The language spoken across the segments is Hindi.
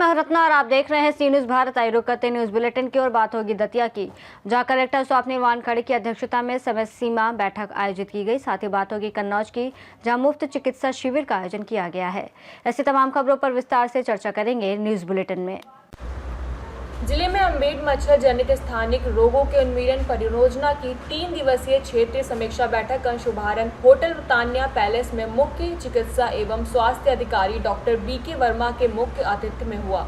मैं हूं रत्ना और आप देख रहे हैं सी न्यूज भारत। आई रुक करते न्यूज बुलेटिन की ओर। बात होगी दतिया की, जहां कलेक्टर स्वप्निल वानखड़े की अध्यक्षता में समय सीमा बैठक आयोजित की गई। साथ ही बात होगी कन्नौज की, जहां मुफ्त चिकित्सा शिविर का आयोजन किया गया है। ऐसी तमाम खबरों पर विस्तार से चर्चा करेंगे न्यूज बुलेटिन में। जिले में अम्बेड मच्छर जनित स्थानिक रोगों के उन्मूलन परियोजना की 3 दिवसीय क्षेत्रीय समीक्षा बैठक का शुभारंभ होटल तान्या पैलेस में मुख्य चिकित्सा एवं स्वास्थ्य अधिकारी डॉक्टर BK वर्मा के मुख्य आतिथ्य में हुआ।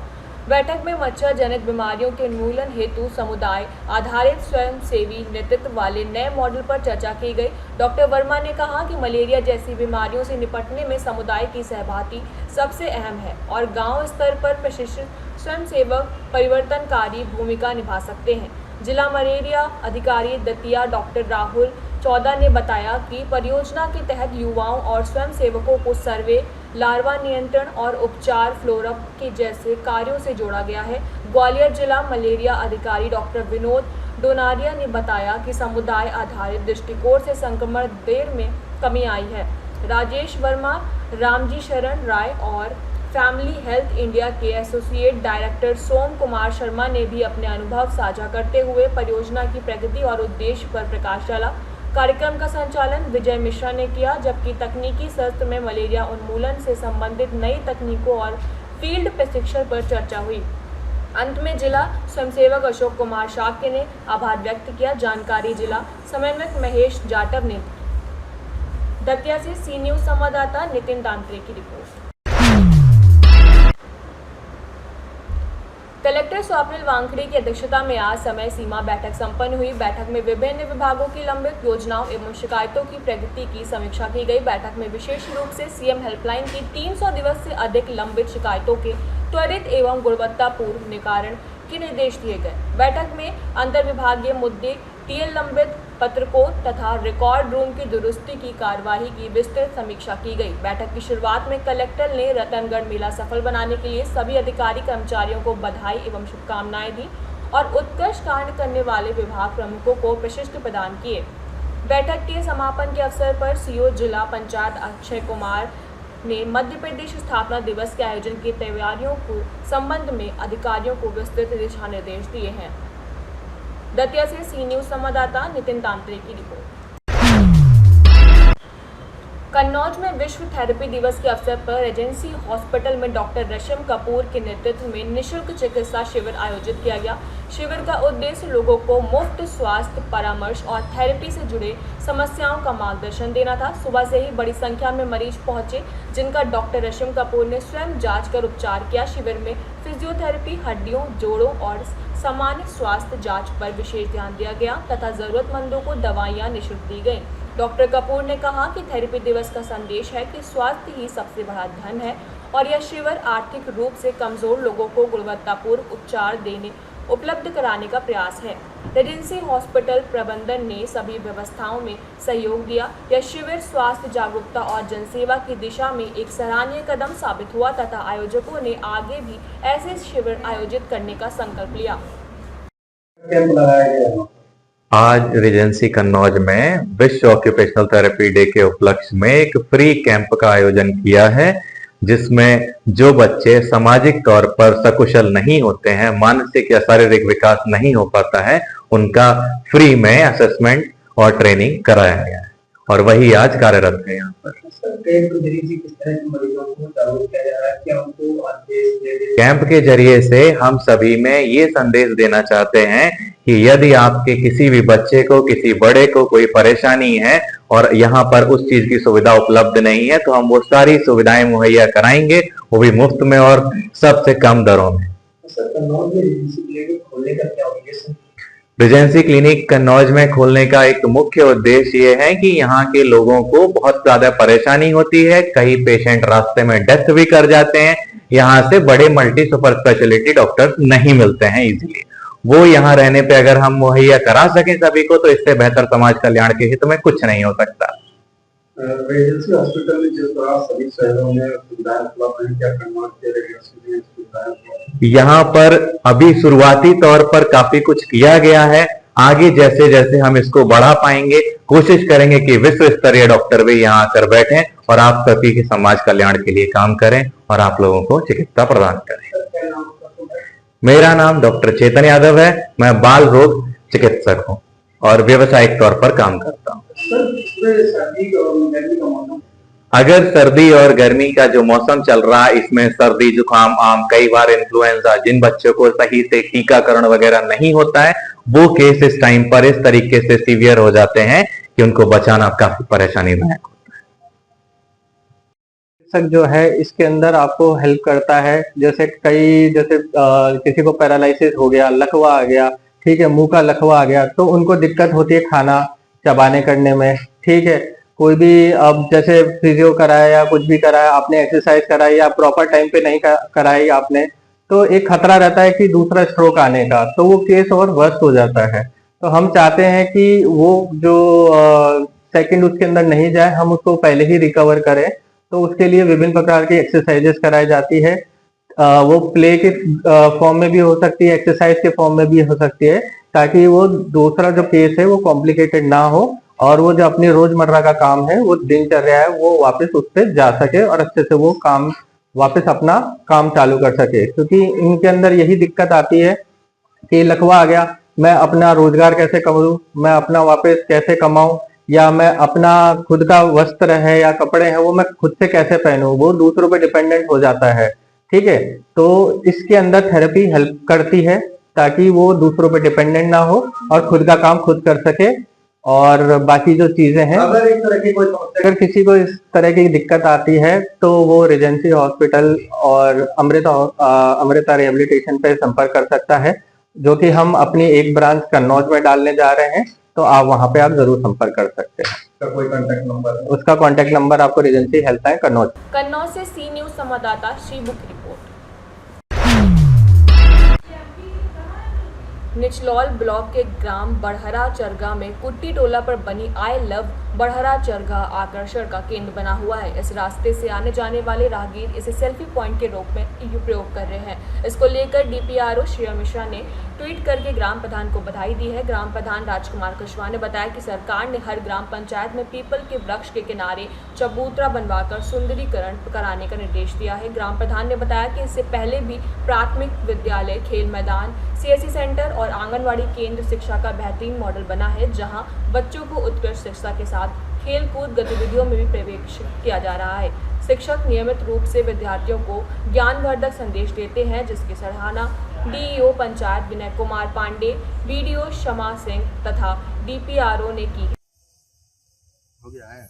बैठक में मच्छर जनित बीमारियों के उन्मूलन हेतु समुदाय आधारित स्वयंसेवी नेतृत्व वाले नए मॉडल पर चर्चा की गई। डॉक्टर वर्मा ने कहा कि मलेरिया जैसी बीमारियों से निपटने में समुदाय की सहभागिता सबसे अहम है और गांव स्तर पर प्रशिक्षित स्वयंसेवक परिवर्तनकारी भूमिका निभा सकते हैं। जिला मलेरिया अधिकारी दतिया डॉक्टर राहुल चौदा ने बताया कि परियोजना के तहत युवाओं और स्वयंसेवकों को सर्वे, लार्वा नियंत्रण और उपचार, फ्लोरअप के जैसे कार्यों से जोड़ा गया है। ग्वालियर जिला मलेरिया अधिकारी डॉक्टर विनोद डोनारिया ने बताया कि समुदाय आधारित दृष्टिकोण से संक्रमण दर में कमी आई है। राजेश वर्मा, रामजी शरण राय और फैमिली हेल्थ इंडिया के एसोसिएट डायरेक्टर सोम कुमार शर्मा ने भी अपने अनुभव साझा करते हुए परियोजना की प्रगति और उद्देश्य पर प्रकाश डाला। कार्यक्रम का संचालन विजय मिश्रा ने किया, जबकि तकनीकी सत्र में मलेरिया उन्मूलन से संबंधित नई तकनीकों और फील्ड प्रशिक्षण पर चर्चा हुई। अंत में जिला स्वयंसेवक अशोक कुमार शाक्य ने आभार व्यक्त किया। जानकारी जिला समन्वयक महेश जाटव ने। दतिया से सी न्यूज संवाददाता नितिन तांत्रे की रिपोर्ट। कलेक्टर स्वप्निल वानखड़े की अध्यक्षता में आज समय सीमा बैठक संपन्न हुई। बैठक में विभिन्न विभागों की लंबित योजनाओं एवं शिकायतों की प्रगति की समीक्षा की गई। बैठक में विशेष रूप से सीएम हेल्पलाइन की 300 दिवस से अधिक लंबित शिकायतों के त्वरित एवं गुणवत्तापूर्ण निवारण के निर्देश दिए गए। बैठक में अंतर विभागीय मुद्दे, टीएल लंबित पत्रकों तथा रिकॉर्ड रूम की दुरुस्ती की कार्यवाही की विस्तृत समीक्षा की गई। बैठक की शुरुआत में कलेक्टर ने रतनगढ़ मेला सफल बनाने के लिए सभी अधिकारी कर्मचारियों को बधाई एवं शुभकामनाएं दी और उत्कृष्ट कार्य करने वाले विभाग प्रमुखों को प्रशस्ति प्रदान किए। बैठक के समापन के अवसर पर सीओ जिला पंचायत अक्षय कुमार ने मध्य प्रदेश स्थापना दिवस के आयोजन की तैयारियों को संबंध में अधिकारियों को विस्तृत दिशा निर्देश दिए हैं। दतिया से सी न्यूज संवाददाता नितिन तांत्रे की रिपोर्ट। कन्नौज में विश्व थेरेपी दिवस के अवसर पर रेजेंसी हॉस्पिटल में डॉक्टर रशिम कपूर के नेतृत्व में निःशुल्क चिकित्सा शिविर आयोजित किया गया। शिविर का उद्देश्य लोगों को मुफ्त स्वास्थ्य परामर्श और थेरेपी से जुड़े समस्याओं का मार्गदर्शन देना था। सुबह से ही बड़ी संख्या में मरीज पहुंचे, जिनका डॉक्टर रशिम कपूर ने स्वयं जांच कर उपचार किया। शिविर में फिजियोथेरेपी, हड्डियों, जोड़ों और सामान्य स्वास्थ्य जांच पर विशेष ध्यान दिया गया तथा जरूरतमंदों को दवाइयां निःशुल्क दी गई। डॉक्टर कपूर ने कहा कि थेरेपी दिवस का संदेश है कि स्वास्थ्य ही सबसे बड़ा धन है और यह शिविर आर्थिक रूप से कमजोर लोगों को गुणवत्तापूर्ण उपचार उपलब्ध कराने का प्रयास है। रेजेंसी हॉस्पिटल प्रबंधन ने सभी व्यवस्थाओं में सहयोग दिया। यह शिविर स्वास्थ्य जागरूकता और जनसेवा की दिशा में एक सराहनीय कदम साबित हुआ तथा आयोजकों ने आगे भी ऐसे शिविर आयोजित करने का संकल्प लिया। आज रेजेंसी कन्नौज में विश्व ऑक्यूपेशनल थेरेपी डे के उपलक्ष्य में एक फ्री कैंप का आयोजन किया है, जिसमें जो बच्चे सामाजिक तौर पर सकुशल नहीं होते हैं, मानसिक या शारीरिक विकास नहीं हो पाता है, उनका फ्री में असेसमेंट और ट्रेनिंग कराया गया है और वही आज कार्यरत है यहाँ पर। कैंप के जरिए से हम सभी में ये संदेश देना चाहते हैं कि यदि आपके किसी भी बच्चे को, किसी बड़े को कोई परेशानी है और यहाँ पर उस चीज की सुविधा उपलब्ध नहीं है, तो हम वो सारी सुविधाएं मुहैया कराएंगे, वो भी मुफ्त में और सबसे कम दरों में। रेजेंसी क्लिनिक कन्नौज में खोलने का एक मुख्य उद्देश्य ये है कि यहाँ के लोगों को बहुत ज्यादा परेशानी होती है, कई पेशेंट रास्ते में डेथ भी कर जाते हैं। यहाँ से बड़े मल्टी सुपर स्पेशलिटी डॉक्टर नहीं मिलते हैं इजीली। वो यहाँ रहने पे अगर हम मुहैया करा सकें सभी को, तो इससे बेहतर समाज कल्याण के हित में कुछ नहीं हो सकता। रेजेंसी हॉस्पिटल में जिस तरह सभी शहरों में सुविधाएं उपलब्ध हैं, क्या कन्नौज के रेजेंसी में सुविधाएं? यहाँ पर अभी शुरुआती तौर पर काफी कुछ किया गया है। आगे जैसे जैसे हम इसको बढ़ा पाएंगे, कोशिश करेंगे कि विश्व स्तरीय डॉक्टर भी यहाँ आकर बैठें और आप सभी के समाज कल्याण के लिए काम करें और आप लोगों को चिकित्सा प्रदान करें। सर क्या नाम आपका? मेरा नाम डॉक्टर चेतन यादव है। मैं बाल रोग चिकित्सक हूँ और व्यवसायिक तौर पर काम करता हूँ। सर इसमें सर्दी और गर्मी का मौसम, अगर सर्दी और गर्मी का जो मौसम चल रहा है, इसमें सर्दी जुकाम आम, कई बार इन्फ्लुएंजा, जिन बच्चों को सही से टीकाकरण वगैरह नहीं होता है, वो केस इस टाइम पर इस तरीके से सीवियर हो जाते हैं कि उनको बचाना काफी परेशानीदायक होता है। चिकित्सक जो है इसके अंदर आपको हेल्प करता है। जैसे किसी को पैरालिसिस हो गया, लकवा आ गया, ठीक है, मुंह का लकवा आ गया, तो उनको दिक्कत होती है खाना चबाने करने में, ठीक है। कोई भी अब जैसे फिजियो कराया या कुछ भी कराया आपने, एक्सरसाइज कराई या प्रॉपर टाइम पे नहीं कराई आपने, तो एक खतरा रहता है कि दूसरा स्ट्रोक आने का, तो वो केस और वर्स्ट हो जाता है। तो हम चाहते हैं कि वो जो सेकंड उसके अंदर नहीं जाए, हम उसको पहले ही रिकवर करें। तो उसके लिए विभिन्न प्रकार की एक्सरसाइजेस कराई जाती है। वो प्ले के फॉर्म में भी हो सकती है, एक्सरसाइज के फॉर्म में भी हो सकती है, ताकि वो दूसरा जो केस है वो कॉम्प्लिकेटेड ना हो और वो जो अपनी रोजमर्रा का काम है, वो दिनचर्या है, वो वापस उस पर जा सके और अच्छे से वो काम वापस अपना काम चालू कर सके। क्योंकि इनके अंदर यही दिक्कत आती है कि लकवा आ गया, मैं अपना रोजगार कैसे करूं, मैं अपना वापस कैसे कमाऊं, या मैं अपना खुद का वस्त्र है या कपड़े हैं वो मैं खुद से कैसे पहनूं, वो दूसरों पे डिपेंडेंट हो जाता है, ठीक है। तो इसके अंदर थेरेपी हेल्प करती है ताकि वो दूसरों पे डिपेंडेंट ना हो और खुद का काम खुद कर सके। और बाकी जो चीजें हैं, अगर एक तरह की कोई समस्या, अगर किसी को इस तरह की दिक्कत आती है तो वो रीजेंसी हॉस्पिटल और अमृता रिहेबिलिटेशन पे संपर्क कर सकता है, जो कि हम अपनी एक ब्रांच कन्नौज में डालने जा रहे हैं। तो आप वहां पे आप जरूर संपर्क कर सकते हैं। का कोई कांटेक्ट नंबर है? उसका कांटेक्ट नंबर आपको रीजेंसी हेल्पलाइन कन्नौज। कन्नौज से सी न्यूज संवाददाता शिबू की रिपोर्ट। निचलौल ब्लॉक के ग्राम बढ़हरा चरगा में कुट्टी टोला पर बनी आई लव बढ़हरा चरगा आकर्षण का केंद्र बना हुआ है। इस रास्ते से आने जाने वाले राहगीर इसे सेल्फी पॉइंट के रूप में प्रयोग कर रहे हैं। इसको लेकर डीपीआरओ श्रेया मिश्रा ने ट्वीट करके ग्राम प्रधान को बधाई दी है। ग्राम प्रधान राजकुमार कुशवाहा ने बताया कि सरकार ने हर ग्राम पंचायत में पीपल के वृक्ष के किनारे चबूतरा बनवाकर सुंदरीकरण कराने का निर्देश दिया है। ग्राम प्रधान ने बताया कि इससे पहले भी प्राथमिक विद्यालय, खेल मैदान, सीएससी सेंटर और आंगनवाड़ी केंद्र शिक्षा का बेहतरीन मॉडल बना है, जहां बच्चों को उत्कृष्ट शिक्षा के साथ खेल कूद गतिविधियों में भी प्रवेश किया जा रहा है। शिक्षक नियमित रूप से विद्यार्थियों को ज्ञानवर्धक संदेश देते हैं, जिसकी सराहना डीईओ पंचायत विनय कुमार पांडे, बीडीओ शमा सिंह तथा डीपीआरओ ने की। हो गया है।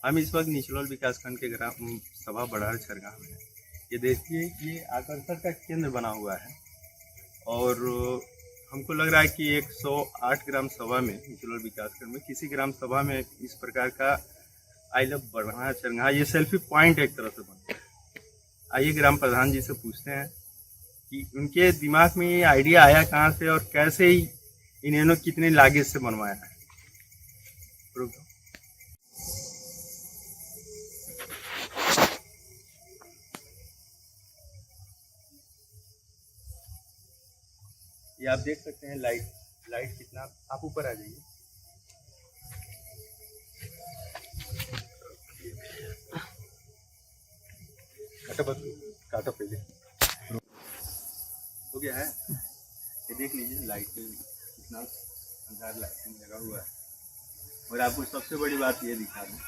हम इस वक्त निचलौल विकासखंड के ग्राम सभा बढ़हरा चरगा में हैं। ये देखिए, ये आकर्षण का केंद्र बना हुआ है और हमको लग रहा है कि 108 ग्राम सभा में निचलौल विकासखंड में किसी ग्राम सभा में इस प्रकार का आई लव बढ़हरा चरगा, ये सेल्फी पॉइंट एक तरह से बना। आइए ग्राम प्रधान जी से पूछते हैं कि उनके दिमाग में ये आइडिया आया कहाँ से और कैसे ही इन्होंने कितने लागत से बनवाया है। ये आप देख सकते हैं, लाइट कितना, आप ऊपर आ जाइए। काटा पहले हो गया है। ये देख लीजिए, लाइट कितना अंधार लाइटिंग लगा हुआ है। और आपको सबसे बड़ी बात ये दिखा दूँ,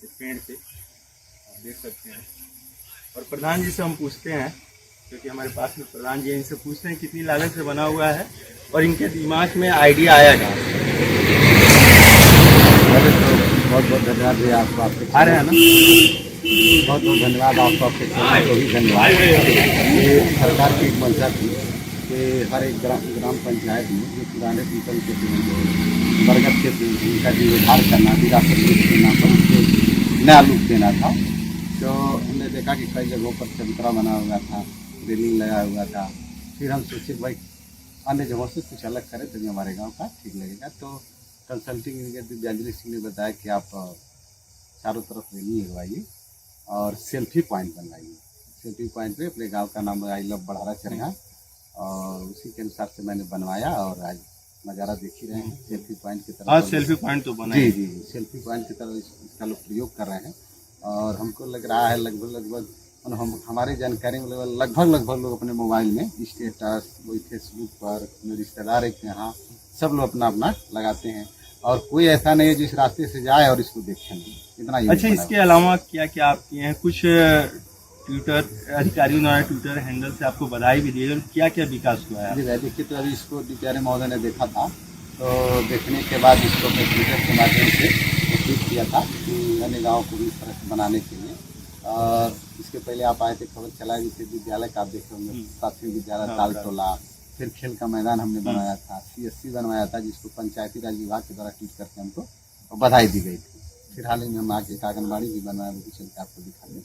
इस पेड़ पे आप देख सकते हैं। और प्रधान जी से हम पूछते हैं, क्योंकि हमारे पास में प्रधान जी हैं, इनसे पूछते हैं कितनी लागत से बना हुआ है और इनके दिमाग में आइडिया आया कहाँ से। बहुत बहुत धन्यवाद भैया आपको, आपके आ रहे हैं ना, बहुत बहुत धन्यवाद आपको, आपके चैनल को भी धन्यवाद। ये सरकार की एक मंशा थी कि हर एक ग्राम पंचायत में जो पुराने पीपल के पेड़, बरगद के पेड़, उनका जीर्णोद्धार करना, विरासत देना पर उनको नया रूप देना था। तो हमने देखा कि कई जगहों पर चबूतरा बना हुआ था, रेलिंग लगा हुआ था। फिर हम सोचे भाई अन्य जगहों से कुछ अलग करें तभी हमारे गांव का ठीक लगेगा। तो कंसल्टिंग दिव्यांजलि सिंह ने बताया कि आप चारों तरफ रेलिंग लगवाइए और सेल्फी पॉइंट बनवाइए। सेल्फी पॉइंट पे अपने गांव का नाम आई लव बढ़हरा चरगा, और उसी के अनुसार से मैंने बनवाया और आज नज़ारा देख ही रहे हैं, सेल्फी पॉइंट की तरह। हाँ, सेल्फी पॉइंट तो बना जी है। जी जी, सेल्फी पॉइंट की तरह इसका लोग प्रयोग कर रहे हैं। और हमको लग रहा है लगभग हमारी जानकारी में लगभग लोग अपने मोबाइल में स्टेटस, वही फेसबुक पर, अपने रिश्तेदार के यहाँ सब लोग अपना लगाते हैं। और कोई ऐसा नहीं है जिस रास्ते से जाए और इसको देखे नहीं, इतना ही। अच्छा, इसके अलावा क्या क्या आप किए हैं? कुछ ट्विटर अधिकारियों द्वारा ट्विटर हैंडल से आपको बधाई भी दी है, क्या क्या विकास हुआ है? जी भाई देखिए, तो अभी इसको DPRM महोदय ने देखा था, तो देखने के बाद इसको मैं ट्विटर के माध्यम से ट्वीट किया था कि अन्य गाँव को भी इस तरह से बनाने के लिए। और इसके पहले आप आए थे, खबर चला जैसे विद्यालय का आप देखे होंगे, प्राथमिक विद्यालय तालटोला, फिर खेल का मैदान हमने बनाया था, CSC बनवाया था, जिसको पंचायती राज विभाग के द्वारा ट्वीट करके हमको बधाई दी गई थी। फिर हाल ही में हम आगे आंगनबाड़ी भी बनवाया, वो भी चल के आपको दिखा दें।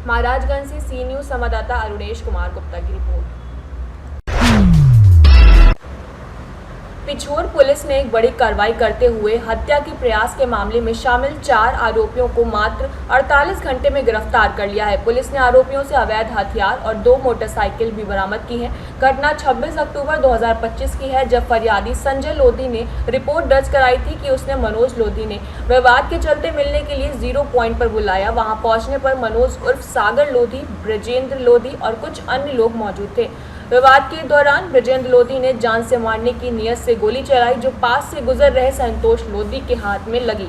महाराजगंज से सी न्यूज संवाददाता अरुणेश कुमार गुप्ता की रिपोर्ट। पिछोर पुलिस ने एक बड़ी कार्रवाई करते हुए हत्या के प्रयास के मामले में शामिल 4 आरोपियों को मात्र 48 घंटे में गिरफ्तार कर लिया है। पुलिस ने आरोपियों से अवैध हथियार और 2 मोटरसाइकिल भी बरामद की है। घटना 26 अक्टूबर 2025 की है, जब फरियादी संजय लोधी ने रिपोर्ट दर्ज कराई थी कि उसने मनोज लोधी ने विवाद के चलते मिलने के लिए 0 पॉइंट पर बुलाया। वहां पहुंचने पर मनोज उर्फ सागर लोधी, ब्रजेंद्र लोधी और कुछ अन्य लोग मौजूद थे। विवाद के दौरान ब्रजेंद्र लोधी ने जान से मारने की नीयत से गोली चलाई, जो पास से गुजर रहे संतोष लोधी के हाथ में लगी।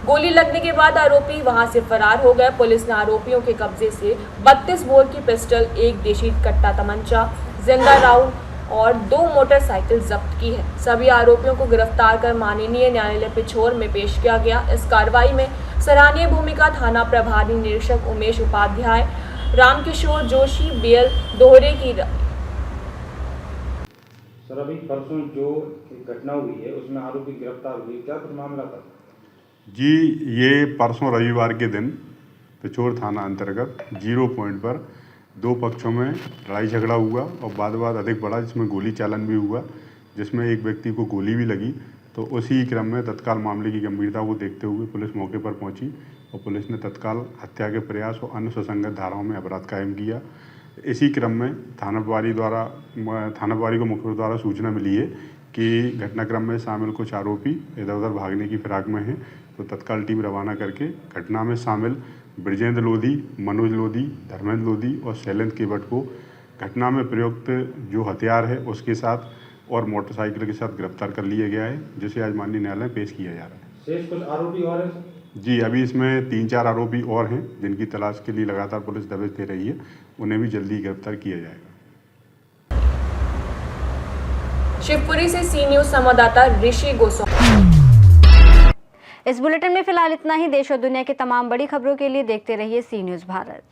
गोली लगने के बाद आरोपी वहां से फरार हो गए। पुलिस ने आरोपियों के कब्जे से 32 बोर की पिस्टल, 1 देशी कट्टा तमंचा, जिंदा राउंड और 2 मोटरसाइकिल जब्त की है। सभी आरोपियों को गिरफ्तार कर माननीय न्यायालय पिछोर में पेश किया गया। इस कार्रवाई में सराहनीय भूमिका थाना प्रभारी निरीक्षक उमेश उपाध्याय, रामकिशोर जोशी, BL दोहरे की। सर, अभी परसों जो घटना हुई है उसमें आरोपी गिरफ्तार हुई, क्या कुछ मामला था? जी, ये परसों रविवार के दिन पिछोर थाना अंतर्गत 0 पॉइंट पर 2 पक्षों में लड़ाई झगड़ा हुआ और बाद अधिक बढ़ा, जिसमें गोली चालन भी हुआ, जिसमें एक व्यक्ति को गोली भी लगी। तो उसी क्रम में तत्काल मामले की गंभीरता को देखते हुए पुलिस मौके पर पहुंची और पुलिस ने तत्काल हत्या के प्रयास और अन्य सुसंगत धाराओं में अपराध कायम किया। इसी क्रम में थाना प्रभारी को मुखबिर द्वारा सूचना मिली है कि घटनाक्रम में शामिल कुछ आरोपी इधर उधर भागने की फिराक में हैं, तो तत्काल टीम रवाना करके घटना में शामिल ब्रजेंद्र लोधी, मनोज लोधी, धर्मेंद्र लोधी और शैलेंद्र केवट को घटना में प्रयुक्त जो हथियार है उसके साथ और मोटरसाइकिल के साथ गिरफ्तार कर लिया गया है, जिसे आज माननीय न्यायालय में पेश किया जा रहा है। शेष कुछ आरोपी और हैं? जी, अभी इसमें 3-4 आरोपी और हैं, जिनकी तलाश के लिए लगातार पुलिस दबिश दे रही है। उन्हें भी जल्दी गिरफ्तार किया जाएगा। शिवपुरी से सी न्यूज संवाददाता ऋषि गोस्वामी। इस बुलेटिन में फिलहाल इतना ही। देश और दुनिया की तमाम बड़ी खबरों के लिए देखते रहिए सी न्यूज भारत।